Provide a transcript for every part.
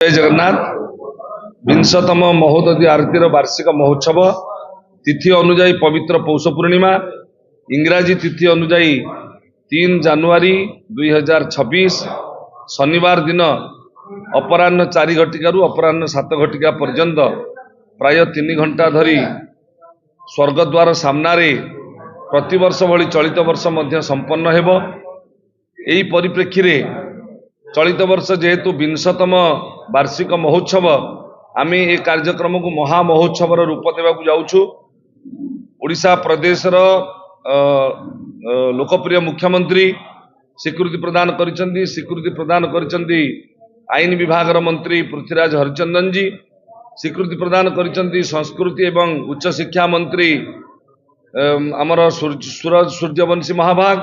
जय जगन्नाथ। विंशतम महोदधि आरती वार्षिक महोत्सव तिथि अनुजाई पवित्र पौष पूर्णिमा इंग्राजी तिथि अनुजाई 3 जानुआरी 2026 शनिवार दिन अपराह्न 4 घटिका अपराह्न 7 घटिका पर्यंत प्राय 3 घंटा धरी स्वर्गद्वार सामने प्रतिवर्ष भली चलित वर्ष मध्य संपन्न हेबो। एही परिप्रेक्षी रे चलित वर्ष जेहेतु 20तम वार्षिक महोत्सव आमे ए कार्यक्रम को महामहोत्सव रूप देवाक जाउछु। ओडिशा प्रदेश लोकप्रिय मुख्यमंत्री स्वीकृति प्रदान करिसेंती। स्वीकृति प्रदान करिसेंती आईन विभाग मंत्री पृथ्वीराज हरिचंदन जी। स्वीकृति प्रदान करिसेंती संस्कृति एवं उच्च शिक्षा मंत्री आमर सूरज सूर्यवंशी महाभाग,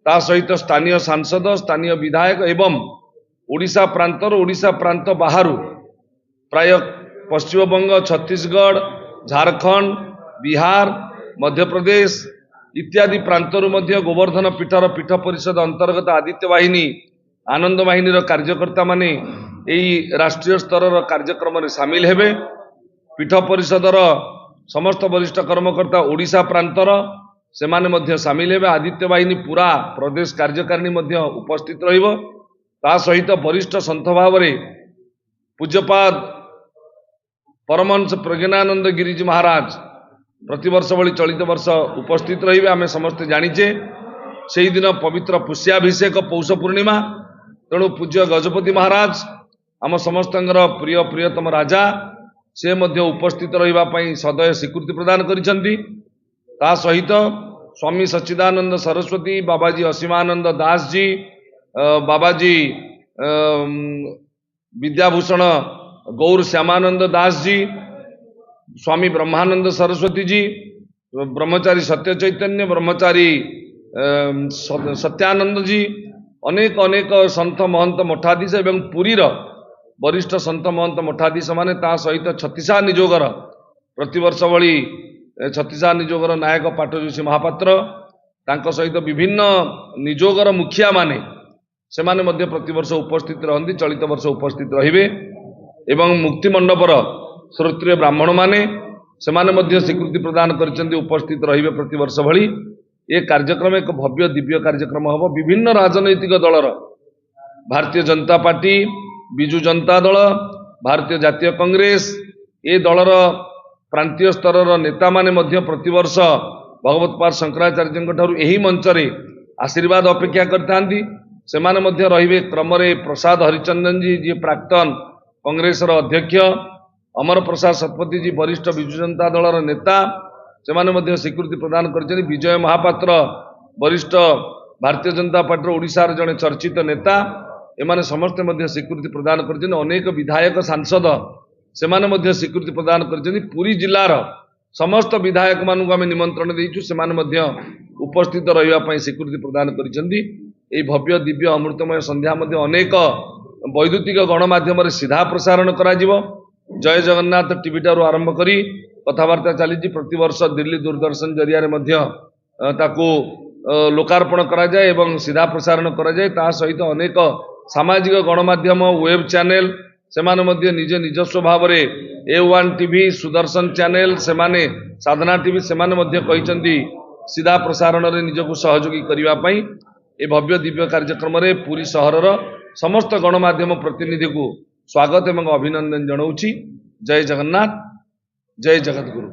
ता सहित स्थानीय सांसद, स्थानीय विधायक एवं ओडिशा प्रांत बाहर प्राय पश्चिमबंग, छत्तीसगढ़, झारखंड, बिहार, मध्य प्रदेश इत्यादि प्रांतर मध्य गोवर्धन पीठर पीठ परिषद अंतर्गत आदित्य वाहिनी, आनंद वाहिनी कार्यकर्ता माने एई राष्ट्रीय स्तर कार्यक्रम में सामिल हेबे। पीठ परिषदर समस्त वरिष्ठ कर्मकर्ता ओडिशा प्रांतर से माने मध्य सामिल हेबे। आदित्य वाहिनी पूरा प्रदेश कार्यकारिणी मध्य उपस्थित रहिबो। ता सहित वरिष्ठ संत भाव पूज्यपाद परमहंस प्रज्ञानंद गिरिजी महाराज प्रतिवर्ष भली चलित वर्ष उपस्थित रहिबे। आमे समस्त जानिचे सेही दिन पवित्र पुष्याभिषेक पौष पूर्णिमा, तेणु पूज्य गजपति महाराज आम समस्तंगर प्रिय प्रियतम राजा से मध्य उपस्थित रहिबा पई सदय स्वीकृति प्रदान करिसेंती। ता सहित स्वामी सच्चिदानंद सरस्वती, बाबाजी असीमानंद दास जी, बाबाजी विद्याभूषण गौर श्यामानंद दास जी, स्वामी ब्रह्मानंद सरस्वती जी, ब्रह्मचारी सत्य चैतन्य, ब्रह्मचारी सत्यानंद जी, अनेक अनेक संत महंत मठाधीश एवं पुरीर वरिष्ठ संत महंत मठाधीश माने, ता सहित छत्तीसा निजोगर प्रतिवर्ष भली छत्तीसा निजोगर नायक पाटजोशी महापात्र, तांको सहित विभिन्न निजोगर मुखिया माने से माने मध्य प्रतिवर्ष उपस्थित रहंती। चलित वर्ष उपस्थित रहिबे एवं मुक्ति मंडपर श्रोत्रिय ब्राह्मण माने से माने मध्य स्वीकृति प्रदान करिसेंती उपस्थित रहिबे प्रतिवर्ष भली। ये कार्यक्रम एक भव्य दिव्य कार्यक्रम हबो। विभिन्न राजनैतिक दलर भारतीय जनता पार्टी, बिजु जनता दल, भारतीय जातीय कांग्रेस ए दलर प्रांतीय स्तर नेता माने मध्य प्रतिवर्ष भगवत पाद शंकराचार्य ठारू एही मंच रे आशीर्वाद अपेक्षा करथांती। से माने मध्य रहिबे क्रमरे प्रसाद हरिचंदन जी, जी प्राक्तन कांग्रेस अध्यक्ष, अमर प्रसाद शतपथी जी वरिष्ठ बिजु जनता दलर नेता, से माने मध्य स्वीकृति प्रदान करिसेंती। विजय महापात्र वरिष्ठ भारतीय जनता पार्टी ओडिशा रे जने चर्चित नेता, एमाने समस्त मध्य स्वीकृति प्रदान करिसेंती। अनेक विधायक सांसद से माने मध्य स्वीकृति प्रदान करिसेंती। पुरी जिल्लार समस्त विधायक मानू आमे निमंत्रण देइछु, से माने मध्य उपस्थित रहिबा पई स्वीकृति प्रदान करिसेंती। ए भव्य दिव्य अमृतमय संध्या मध्य अनेक वैद्युतिक गणमाध्यम सीधा प्रसारण करा जिवो। जय जगन्नाथ टीवी ठारू आरंभ करी कथबार्ता चली प्रतिवर्ष दिल्ली दूरदर्शन जरिया रे मध्य ताकू लोकार्पण करा जाए एवं सीधा प्रसारण करा जाए। ता सहित अनेक सामाजिक गणमाध्यम वेब चैनल से माने मध्य निज निजस्व भाव रे A1 टीवी, सुदर्शन चैनल से माने साधना टीवी से माने मध्य कहिसेंती सीधा प्रसारण रे निजको सहयोगी करिवा पई। ए भव्य दिव्य कार्यक्रम रे पुरी शहरर समस्त गणमाध्यम प्रतिनिधि को स्वागत एवं अभिनंदन जनाऊछि। जय जगन्नाथ, जय जगतगुरु।